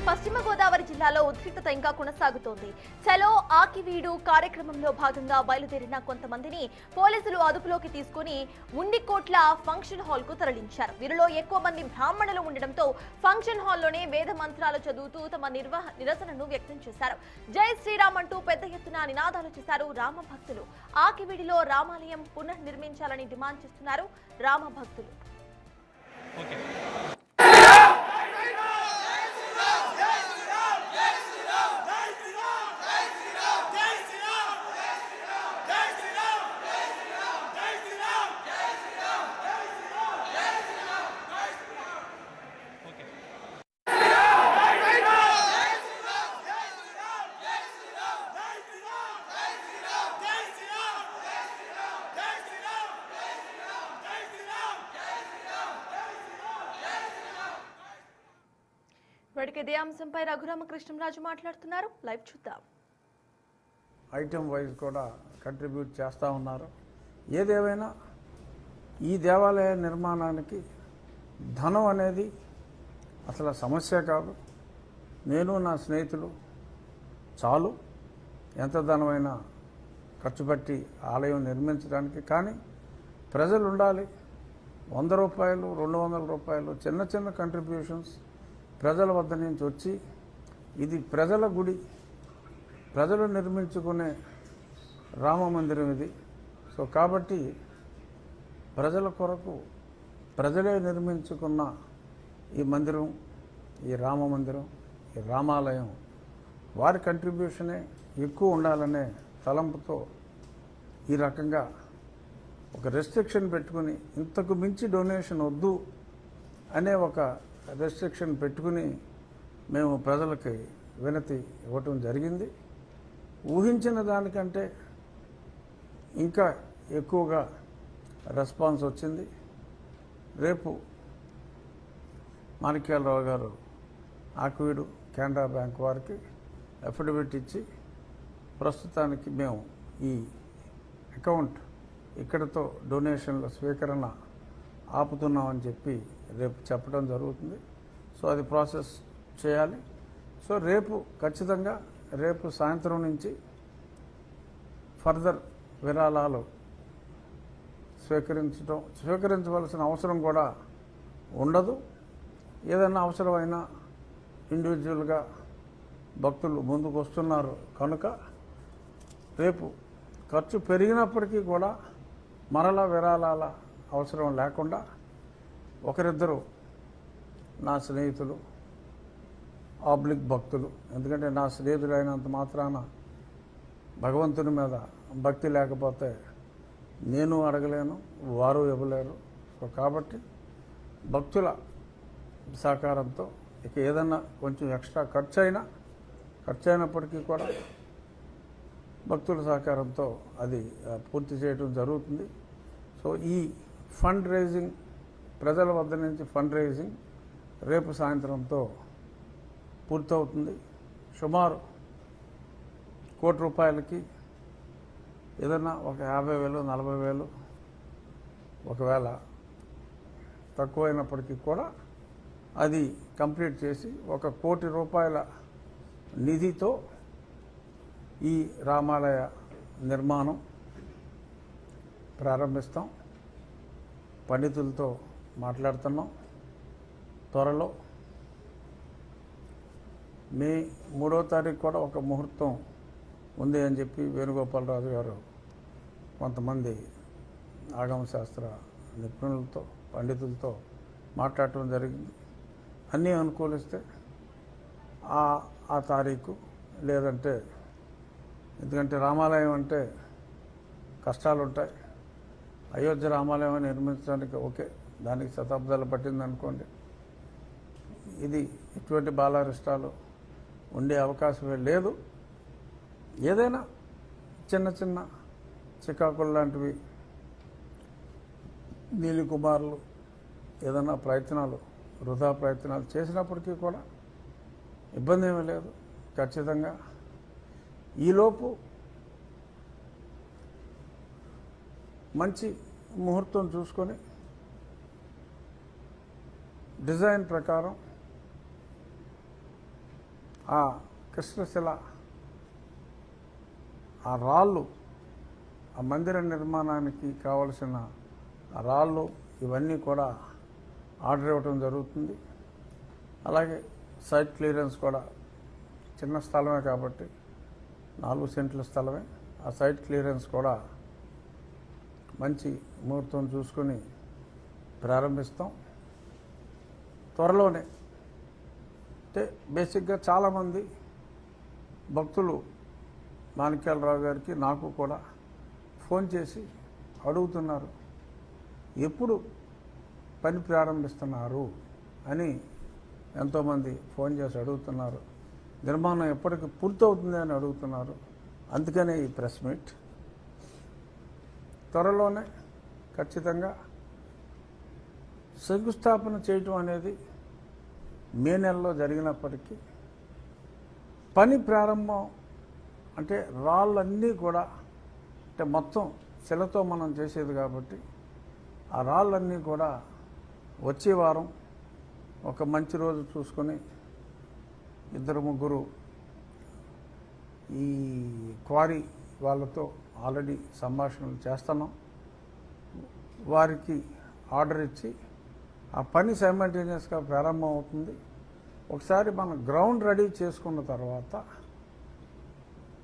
పశ్చిమ గోదావరి జిల్లాలో ఉద్రిక్తత ఇంకా కొనసాగుతోంది. చలో ఆకివీడు కార్యక్రమంలో భాగంగా బయలుదేరిన కొంతమందిని పోలీసులు అదుపులోకి తీసుకుని ఉండికోట్ల ఫంక్షన్ హాల్ కు తరలించారు. వీరిలో ఎక్కువ మంది బ్రాహ్మణులు ఉండడంతో ఫంక్షన్ హాల్లోనే వేద మంత్రాలు చదువుతూ తమ నిరసనను వ్యక్తం చేశారు. జై శ్రీరామ్ అంటూ పెద్ద ఎత్తున నినాదాలు చేశారు రామ భక్తులు. ఆకివీడిలో రామాలయం పునర్నిర్మించాలని డిమాండ్ చేస్తున్నారు రామ భక్తులు. ఇదే అంశంపై రఘురామకృష్ణరాజు మాట్లాడుతున్నారు. లైవ్ చూద్దాం. ఐటమ్ వైజ్ కూడా కంట్రిబ్యూట్ చేస్తూ ఉన్నారు. ఏదేమైనా ఈ దేవాలయ నిర్మాణానికి ధనం అనేది అసలు సమస్య కాదు. నేను నా స్నేహితులు చాలు ఎంత ధనమైనా ఖర్చు పెట్టి ఆలయం నిర్మించడానికి. కానీ ప్రజలు ఉండాలి. 100 రూపాయలు 200 రూపాయలు చిన్న చిన్న కంట్రిబ్యూషన్స్ ప్రజల వద్ద నుంచి వచ్చి ఇది ప్రజల గుడి, ప్రజలు నిర్మించుకునే రామ మందిరం ఇది. సో కాబట్టి ప్రజల కొరకు ప్రజలే నిర్మించుకున్న ఈ మందిరం, ఈ రామ మందిరం, ఈ రామాలయం వారి కంట్రిబ్యూషనే ఎక్కువ ఉండాలనే తలంపుతో ఈ రకంగా ఒక రెస్ట్రిక్షన్ పెట్టుకుని ఇంతకు మించి డొనేషన్ వద్దు అనే ఒక రెస్ట్రిక్షన్ పెట్టుకుని మేము ప్రజలకి వినతి ఇవ్వటం జరిగింది. ఊహించిన దానికంటే ఇంకా ఎక్కువగా రెస్పాన్స్ వచ్చింది. రేపు మాణిక్యాలరావు గారు ఆకివీడు కెనరా బ్యాంక్ వారికి అఫిడవిట్ ఇచ్చి ప్రస్తుతానికి మేము ఈ అకౌంట్ ఇక్కడతో డొనేషన్ల స్వీకరణ ఆపుతున్నామని చెప్పి రేపు చెప్పడం జరుగుతుంది. సో అది ప్రాసెస్ చేయాలి. సో రేపు ఖచ్చితంగా రేపు సాయంత్రం నుంచి ఫర్దర్ విరాళాలు స్వీకరించవలసిన అవసరం కూడా ఉండదు. ఏదైనా అవసరమైనా ఇండివిజువల్గా భక్తులు ముందుకు వస్తున్నారు కనుక రేపు ఖర్చు పెరిగినప్పటికీ కూడా మరలా విరాళాల అవసరం లేకుండా ఒకరిద్దరు నా స్నేహితులు ఆబ్లిక్ భక్తులు, ఎందుకంటే నా స్నేహితులు అయినంత మాత్రాన భగవంతుని మీద భక్తి లేకపోతే నేను అడగలేను, వారు ఇవ్వలేరు. సో కాబట్టి భక్తుల సహకారంతో ఇక ఏదన్నా కొంచెం ఎక్స్ట్రా ఖర్చు అయినప్పటికీ కూడా భక్తుల సహకారంతో అది పూర్తి చేయడం జరుగుతుంది. సో ఈ ఫండ్ రైజింగ్, ప్రజల వద్ద నుంచి ఫండ్ రైజింగ్ రేపు సాయంత్రంతో పూర్తవుతుంది. సుమారు ₹1,00,00,000 ఏదన్నా ఒక 50,000 40,000 ఒకవేళ తక్కువైనప్పటికీ కూడా అది కంప్లీట్ చేసి ₹1,00,00,000 నిధితో ఈ రామాలయ నిర్మాణం ప్రారంభిస్తాం. పండితులతో మాట్లాడుతున్నాం. త్వరలో మే 3వ తారీఖు కూడా ఒక ముహూర్తం ఉంది అని చెప్పి వేణుగోపాలరాజు గారు కొంతమంది ఆగమశాస్త్ర నిపుణులతో పండితులతో మాట్లాడటం జరిగింది. అన్నీ అనుకూలిస్తే ఆ తారీఖు, లేదంటే ఎందుకంటే రామాలయం అంటే కష్టాలు ఉంటాయి. అయోధ్య రామాలయం నిర్మించడానికి ఓకే, దానికి శతాబ్దాలు పట్టింది అనుకోండి. ఇది ఇటువంటి బాలారిష్టాలు ఉండే అవకాశమే లేదు. ఏదైనా చిన్న చిన్న చికాకులు లాంటివి నీలికుమారులు ఏదైనా వృధా ప్రయత్నాలు చేసినప్పటికీ కూడా ఇబ్బంది ఏమీ లేదు. ఖచ్చితంగా ఈలోపు మంచి ముహూర్తం చూసుకొని డిజైన్ ప్రకారం ఆ కృష్ణశిల, ఆ రాళ్ళు, ఆ మందిర నిర్మాణానికి కావలసిన ఆ రాళ్ళు ఇవన్నీ కూడా ఆర్డర్ ఇవ్వడం జరుగుతుంది. అలాగే సైట్ క్లియరెన్స్ కూడా, చిన్న స్థలమే కాబట్టి 4 సెంట్ల స్థలమే, ఆ సైట్ క్లియరెన్స్ కూడా మంచి ముహూర్తం చూసుకొని ప్రారంభిస్తాం త్వరలోనే. అంటే బేసిక్గా చాలామంది భక్తులు మాణిక్యాలరావు గారికి, నాకు కూడా ఫోన్ చేసి అడుగుతున్నారు, ఎప్పుడు పని ప్రారంభిస్తున్నారు అని ఎంతోమంది ఫోన్ చేసి అడుగుతున్నారు. నిర్మాణం ఎప్పటికి పూర్తవుతుంది అని అడుగుతున్నారు. అందుకనే ఈ ప్రెస్ మీట్. త్వరలోనే ఖచ్చితంగా శంకుస్థాపన చేయటం అనేది మే నెలలో జరిగినప్పటికీ పని ప్రారంభం అంటే రాళ్ళన్నీ కూడా, అంటే మొత్తం శిలతో మనం చేసేది కాబట్టి ఆ రాళ్ళన్నీ కూడా వచ్చే వారం ఒక మంచి రోజు చూసుకొని 2-3 ఈ క్వారీ వాళ్ళతో ఆల్రెడీ సంభాషణలు చేస్తున్నాం. వారికి ఆర్డర్ ఇచ్చి ఆ పని సైమల్టేనియస్గా ప్రారంభం అవుతుంది. ఒకసారి మనం గ్రౌండ్ రెడీ చేసుకున్న తర్వాత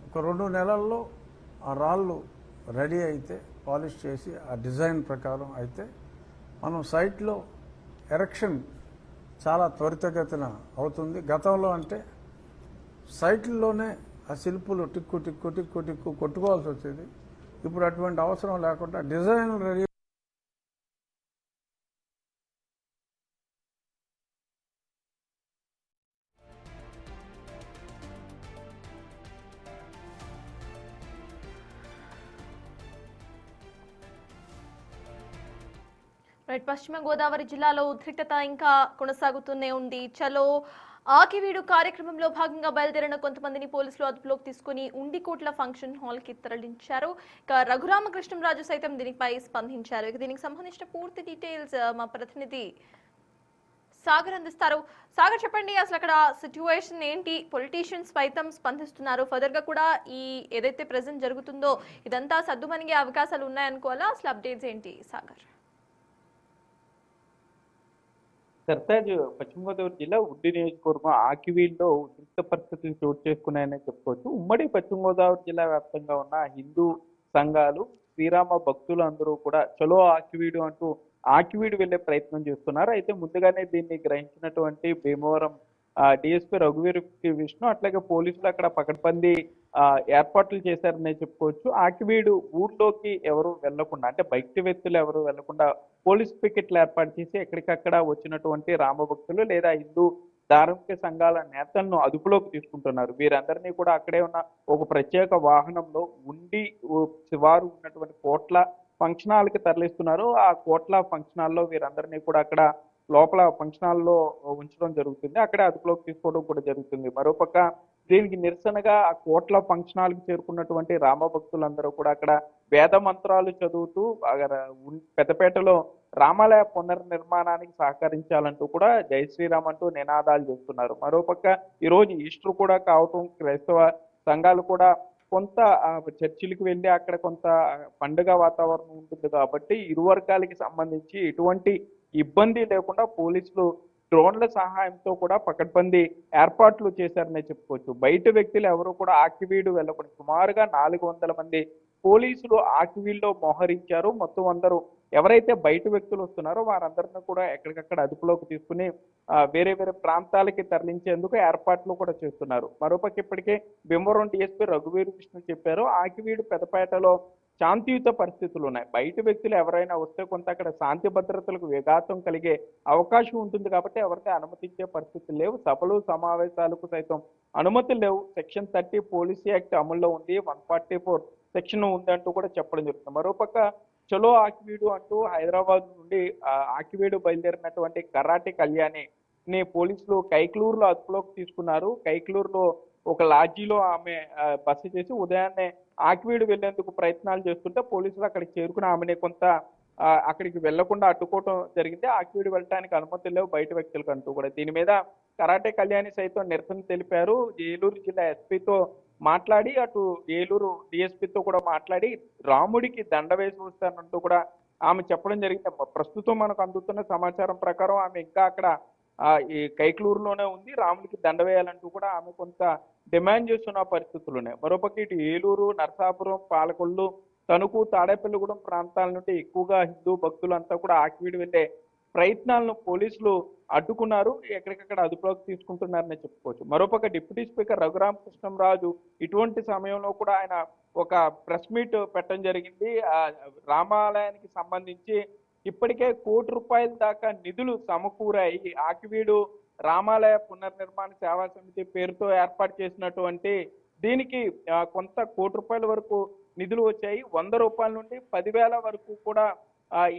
ఒక 2 నెలల్లో ఆ రాళ్ళు రెడీ అయితే, పాలిష్ చేసి ఆ డిజైన్ ప్రకారం అయితే మనం సైట్లో ఎరెక్షన్ చాలా త్వరితగతిన అవుతుంది. గతంలో అంటే సైట్లలోనే ఆ శిల్పులు టిక్కు టిక్కు టిక్కు టిక్కు కొట్టుకోవాల్సి వచ్చేది. ఇప్పుడు అటువంటి అవసరం లేకుండా డిజైన్ రెడీ. రైట్, పశ్చిమ గోదావరి జిల్లాలో ఉద్రిక్తత ఇంకా కొనసాగుతూనే ఉంది. చలో ఆకివీడు కార్యక్రమంలో భాగంగా బయలుదేరిన కొంతమందిని పోలీసులు అదుపులోకి తీసుకుని ఉండికోట్ల ఫంక్షన్ హాల్ కి తరలించారు. ఇక రఘురామకృష్ణంరాజు సైతం దీనిపై స్పందించారు. ఇక దీనికి సంబంధించిన పూర్తి డీటెయిల్స్ మా ప్రతినిధి సాగర్ అందిస్తారు. సాగర్, చెప్పండి, అసలు అక్కడ సిచ్యువేషన్ ఏంటి? పొలిటీషియన్స్ సైతం స్పందిస్తున్నారు. ఫర్దర్ గా కూడా ఈ ఏదైతే ప్రెజెంట్ జరుగుతుందో ఇదంతా సద్దుమణిగే అవకాశాలు ఉన్నాయనుకోవాలా? అసలు అప్డేట్స్ ఏంటి సాగర్? సర్తాజ్ పశ్చిమ గోదావరి జిల్లా ఉండి నియోజకవర్గం ఆకివీల్లో ఉద్రిక్త పరిస్థితులు చోటు చేసుకున్నాయని చెప్పుకోవచ్చు. ఉమ్మడి పశ్చిమ గోదావరి జిల్లా వ్యాప్తంగా ఉన్న హిందూ సంఘాలు, శ్రీరామ భక్తులు అందరూ కూడా చలో ఆకివీడు అంటూ ఆకివీడు వెళ్లే ప్రయత్నం చేస్తున్నారు. అయితే ముందుగానే దీన్ని గ్రహించినటువంటి భీమవరం డిఎస్పీ రఘువీర్ విష్ణు, అట్లాగే పోలీసులు అక్కడ పకడ్బందీ ఏర్పాట్లు చేశారని చెప్పుకోవచ్చు. ఆకివీడు ఊర్లోకి ఎవరు వెళ్లకుండా, అంటే బయట వ్యక్తులు ఎవరు వెళ్లకుండా పోలీస్ పికెట్లు ఏర్పాటు చేసి ఎక్కడికక్కడ వచ్చినటువంటి రామభక్తులు లేదా హిందూ ధార్మిక సంఘాల నేతలను అదుపులోకి తీసుకుంటున్నారు. వీరందరినీ కూడా అక్కడే ఉన్న ఒక ప్రత్యేక వాహనంలో ఉండి శివారు ఉన్నటువంటి కోట్ల ఫంక్షన్ హాల్కి తరలిస్తున్నారు. ఆ కోట్ల ఫంక్షన్ హాల్లో వీరందరినీ కూడా అక్కడ లోపల ఫంక్షన్ హాల్లో ఉంచడం జరుగుతుంది. అక్కడే అదుపులోకి తీసుకోవడం కూడా జరుగుతుంది. మరోపక్క దీనికి నిరసనగా ఆ కోట్ల ఫంక్షన్ హాల్కి చేరుకున్నటువంటి రామభక్తులందరూ కూడా అక్కడ వేద మంత్రాలు చదువుతూ పెద్దపేటలో రామాలయ పునర్నిర్మాణానికి సహకరించాలంటూ కూడా జై శ్రీరామ్ అంటూ నినాదాలు చేస్తున్నారు. మరోపక్క ఈరోజు ఈస్టర్ కూడా కావటం, క్రైస్తవ సంఘాలు కూడా కొంత చర్చిలకు వెళ్ళి అక్కడ కొంత పండుగ వాతావరణం ఉంటుంది కాబట్టి ఇరు వర్గాలకి సంబంధించి ఎటువంటి ఇబ్బంది లేకుండా పోలీసులు డ్రోన్ల సహాయంతో కూడా పకడ్బందీ ఏర్పాట్లు చేశారనే చెప్పుకోవచ్చు. బయట వ్యక్తులు ఎవరు కూడా ఆకివీడు వెళ్ళకుండా సుమారుగా 400 మంది పోలీసులు ఆకివీడులో మోహరించారు. మొత్తం అందరూ ఎవరైతే బయట వ్యక్తులు వస్తున్నారో వారందరినీ కూడా ఎక్కడికక్కడ అదుపులోకి తీసుకుని వేరే వేరే ప్రాంతాలకి తరలించేందుకు ఏర్పాట్లు కూడా చేస్తున్నారు. మరోపక్క ఇప్పటికే భీమవరం డిఎస్పీ రఘువీర్ విష్ణు చెప్పారు, ఆకివీడు పెదపేటలో శాంతియుత పరిస్థితులు ఉన్నాయి. బయట వ్యక్తులు ఎవరైనా వస్తే కొంత అక్కడ శాంతి భద్రతలకు విఘాతం కలిగే అవకాశం ఉంటుంది కాబట్టి ఎవరికీ అనుమతించే పరిస్థితులు లేవు. సభలు సమావేశాలకు సైతం అనుమతులు లేవు. సెక్షన్ 30 పోలీస్ యాక్ట్ అమల్లో ఉంది, 144 సెక్షన్ ఉందంటూ కూడా చెప్పడం జరుగుతుంది. మరోపక్క చలో ఆకివీడు అంటూ హైదరాబాద్ నుండి ఆకివీడు బయలుదేరినటువంటి కరాటి కళ్యాణిని పోలీసులు కైక్లూరులో అదుపులోకి తీసుకున్నారు. కైక్లూరులో ఒక లాడ్జీలో ఆమె బస చేసి ఉదయాన్నే ఆకివీడు వెళ్లేందుకు ప్రయత్నాలు చేస్తుంటే పోలీసులు అక్కడికి చేరుకుని ఆమెని కొంత అక్కడికి వెళ్లకుండా అడ్డుకోవడం జరిగింది. ఆకివీడు వెళ్ళడానికి అనుమతులు లేవు బయట వ్యక్తులకు అంటూ కూడా. దీని మీద కరాటే కళ్యాణి సైతం నిరసన తెలిపారు. ఏలూరు జిల్లా ఎస్పీతో మాట్లాడి, అటు ఏలూరు డిఎస్పీతో కూడా మాట్లాడి రాముడికి దండ వేసి వస్తానంటూ కూడా ఆమె చెప్పడం జరిగింది. ప్రస్తుతం మనకు అందుతున్న సమాచారం ప్రకారం ఆమె ఇంకా అక్కడ ఈ కైక్లూరులోనే ఉంది. రాముడికి దండ వేయాలంటూ కూడా ఆమె కొంత డిమాండ్ చేస్తున్న పరిస్థితులు ఉన్నాయి. మరోపక్క ఇటు ఏలూరు, నరసాపురం, పాలకొల్లు, తణుకు, తాడేపల్లిగూడెం ప్రాంతాల నుండి ఎక్కువగా హిందూ భక్తులంతా కూడా ఆకివీడు వెళ్లే ప్రయత్నాలను పోలీసులు అడ్డుకున్నారు. ఎక్కడికక్కడ అదుపులోకి తీసుకుంటున్నారని చెప్పుకోవచ్చు. మరోపక్క డిప్యూటీ స్పీకర్ రఘురామకృష్ణంరాజు ఇటువంటి సమయంలో కూడా ఆయన ఒక ప్రెస్ మీట్ పెట్టడం జరిగింది. రామాలయానికి సంబంధించి ఇప్పటికే ₹1 కోటి దాకా నిధులు సమకూరాయి. ఆకివీడు రామాలయ పునర్నిర్మాణ సేవా సమితి పేరుతో ఏర్పాటు చేసినటువంటి దీనికి కొంత ₹1 కోటి వరకు నిధులు వచ్చాయి. ₹100 నుండి 10,000 వరకు కూడా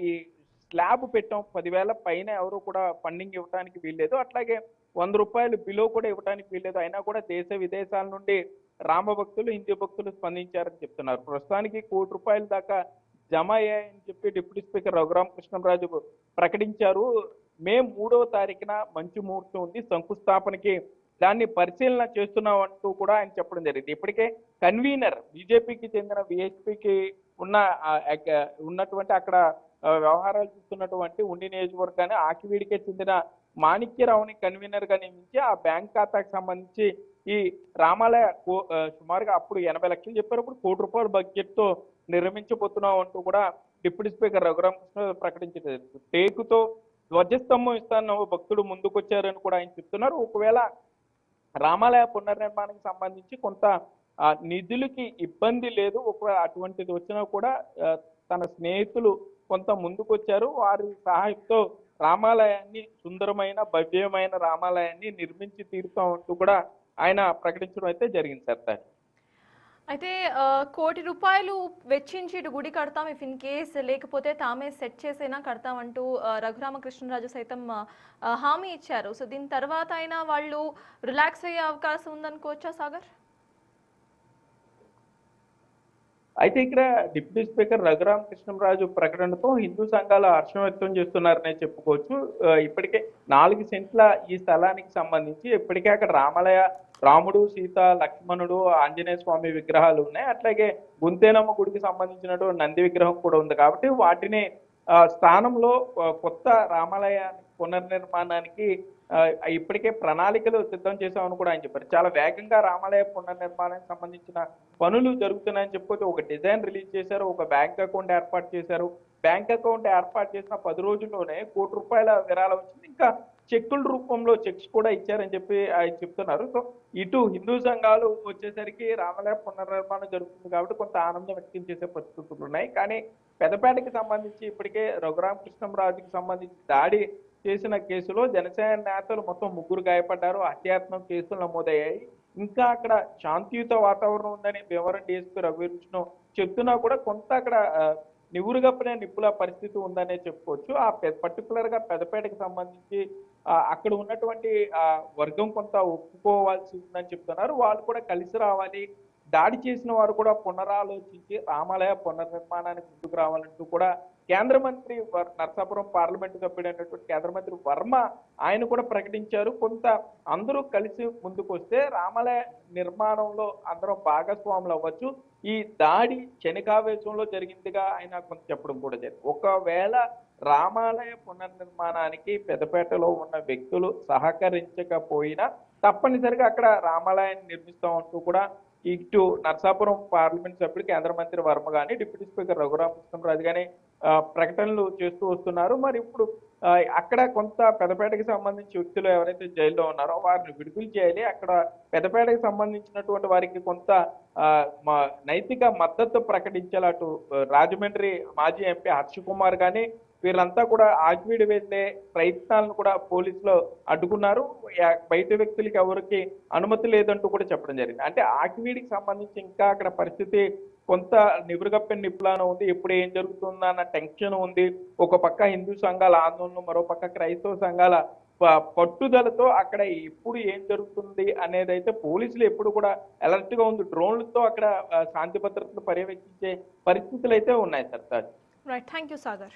ఈ స్లాబ్ పెట్టాం. 10,000 పైన ఎవరు కూడా ఫండింగ్ ఇవ్వడానికి వీల్లేదు. అట్లాగే ₹100 బిలో కూడా ఇవ్వడానికి వీల్లేదు. అయినా కూడా దేశ విదేశాల నుండి రామ భక్తులు, హిందూ భక్తులు స్పందించారని చెప్తున్నారు. ప్రస్తుతానికి ₹1 కోటి దాకా జమ అయ్యాయని చెప్పి డిప్యూటీ స్పీకర్ రఘురామకృష్ణంరాజు ప్రకటించారు. మే 3వ తారీఖున మంచి ముహూర్తం ఉంది, శంకుస్థాపనకి దాన్ని పరిశీలన చేస్తున్నాం అంటూ కూడా ఆయన చెప్పడం జరిగింది. ఇప్పటికే కన్వీనర్ బీజేపీకి చెందిన విహెచ్పికి ఉన్నటువంటి అక్కడ వ్యవహారాలు చూస్తున్నటువంటి ఉండి నియోజకవర్గాన్ని ఆకివీడికే చెందిన మాణిక్యరావుని కన్వీనర్ గా నియమించి ఆ బ్యాంక్ ఖాతాకు సంబంధించి ఈ రామాలయ సుమారుగా అప్పుడు 80 లక్షలు చెప్పారు, ఇప్పుడు ₹1 కోటి బడ్జెట్ తో నిర్మించబోతున్నాం అంటూ కూడా డిప్యూటీ స్పీకర్ రఘురామకృష్ణ ప్రకటించారు. టేకుతో ధ్వజస్తంభం ఇస్తాను భక్తుడు ముందుకొచ్చారని కూడా ఆయన చెప్తున్నారు. ఒకవేళ రామాలయ పునర్నిర్మాణానికి సంబంధించి కొంత నిధులకి ఇబ్బంది లేదు, ఒకవేళ అటువంటిది వచ్చినా కూడా తన స్నేహితులు కొంత ముందుకొచ్చారు, వారి సహాయంతో రామాలయాన్ని సుందరమైన భవ్యమైన రామాలయాన్ని నిర్మించి తీరుతాం అంటూ కూడా ఆయన ప్రకటించడం అయితే జరిగింది సార్. అయితే ₹1 కోటి వెచ్చించి ఇటు గుడి కడతాం, ఇఫ్ ఇన్ కేస్ లేకపోతే తామే సెట్ చేసైనా కడతామంటూ రఘురామకృష్ణరాజు సైతం హామీ ఇచ్చారు. సో దీని తర్వాత అయినా వాళ్ళు రిలాక్స్ అయ్యే అవకాశం ఉందనుకోవచ్చా సాగర్? అయితే ఇక్కడ డిప్యూటీ స్పీకర్ రఘురామకృష్ణంరాజు ప్రకటనతో హిందూ సంఘాలు హర్షం వ్యక్తం చేస్తున్నారనే చెప్పుకోవచ్చు. ఇప్పటికే 4 సెంట్ల ఈ స్థలానికి సంబంధించి ఇప్పటికే అక్కడ రాముడు, సీత, లక్ష్మణుడు, ఆంజనేయ స్వామి విగ్రహాలు ఉన్నాయి. అట్లాగే గుంతేనమ్మ గుడికి సంబంధించినటువంటి నంది విగ్రహం కూడా ఉంది. కాబట్టి వాటిని స్థానంలో కొత్త రామాలయ పునర్నిర్మాణానికి ఇప్పటికే ప్రణాళికలు సిద్ధం చేశామని కూడా ఆయన చెప్పారు. చాలా వేగంగా రామాలయ పునర్నిర్మాణానికి సంబంధించిన పనులు జరుగుతున్నాయని చెప్పుకోవచ్చు. ఒక డిజైన్ రిలీజ్ చేశారు, ఒక బ్యాంక్ అకౌంట్ ఏర్పాటు చేశారు. బ్యాంక్ అకౌంట్ ఏర్పాటు చేసిన 10 రోజుల్లోనే ₹1 కోటి విరాళం వచ్చింది. ఇంకా చెక్కుల రూపంలో చెక్స్ కూడా ఇచ్చారని చెప్పి ఆయన చెప్తున్నారు. సో ఇటు హిందూ సంఘాలు వచ్చేసరికి రామాలయ పునర్నిర్మాణం జరుగుతుంది కాబట్టి కొంత ఆనందం వ్యక్తం చేసే పరిస్థితులు ఉన్నాయి. కానీ పెద్దపేటకి సంబంధించి ఇప్పటికే రఘురామకృష్ణంరాజుకి సంబంధించి దాడి చేసిన కేసులో జనసేన నేతలు మొత్తం 3 గాయపడ్డారు, హత్యాయత్నం కేసులు నమోదయ్యాయి. ఇంకా అక్కడ శాంతియుత వాతావరణం ఉందని భీమవరం డిఎస్పీ రఘువీరకృష్ణ చెప్తున్నా కూడా కొంత అక్కడ నివురుగప్పనే నిప్పుల పరిస్థితి ఉందనే చెప్పుకోవచ్చు. ఆ పర్టికులర్ గా పెద్దపేటకి సంబంధించి అక్కడ ఉన్నటువంటి వర్గం కొంత ఒప్పుకోవాల్సి ఉందని చెప్తున్నారు. వాళ్ళు కూడా కలిసి రావాలి, దాడి చేసిన వారు కూడా పునరాలోచించి రామాలయ పునర్నిర్మాణానికి ముందుకు రావాలంటూ కూడా కేంద్ర మంత్రి నరసాపురం పార్లమెంటు సభ్యుడైనటువంటి కేంద్ర మంత్రి వర్మ ఆయన కూడా ప్రకటించారు. కొంత అందరూ కలిసి ముందుకు వస్తే రామాలయ నిర్మాణంలో అందరం భాగస్వాములు అవ్వచ్చు. ఈ దాడి క్షణికావేశంలో జరిగిందిగా ఆయన కొంత చెప్పడం కూడా జరిగింది. ఒకవేళ రామాలయ పునర్నిర్మాణానికి పెద్దపేటలో ఉన్న వ్యక్తులు సహకరించకపోయినా తప్పనిసరిగా అక్కడ రామాలయాన్ని నిర్మిస్తామంటూ కూడా ఇటు నరసాపురం పార్లమెంట్ సభ్యుడు కేంద్ర మంత్రి వర్మ కానీ డిప్యూటీ స్పీకర్ రఘురామకృష్ణంరాజు కానీ ప్రకటనలు చేస్తూ వస్తున్నారు. మరి ఇప్పుడు అక్కడ కొంత పెద్దపేటకి సంబంధించి వ్యక్తులు ఎవరైతే జైల్లో ఉన్నారో వారిని విడుదల చేయాలి. అక్కడ పెద్దపేటకి సంబంధించినటువంటి వారికి కొంత నైతిక మద్దతు ప్రకటించాలి. అటు రాజమండ్రి మాజీ ఎంపీ హర్ష కుమార్ కానీ వీళ్ళంతా కూడా ఆకివీడు వెళ్లే ప్రయత్నాలను కూడా పోలీసులు అడ్డుకున్నారు. బయట వ్యక్తులకి ఎవరికి అనుమతి లేదంటూ కూడా చెప్పడం జరిగింది. అంటే ఆకివీడికి సంబంధించి ఇంకా అక్కడ పరిస్థితి కొంత నివురుగప్పిన నిప్పులాన ఉంది. ఎప్పుడు ఏం జరుగుతుందా అన్న టెన్షన్ ఉంది. ఒక పక్క హిందూ సంఘాల ఆందోళన, మరో పక్క క్రైస్తవ సంఘాల పట్టుదలతో అక్కడ ఎప్పుడు ఏం జరుగుతుంది అనేది అయితే పోలీసులు ఎప్పుడు కూడా అలర్ట్ గా ఉంది. డ్రోన్లతో అక్కడ శాంతి భద్రతలు పర్యవేక్షించే పరిస్థితులు అయితే ఉన్నాయి sir. Right, thank you Sagar.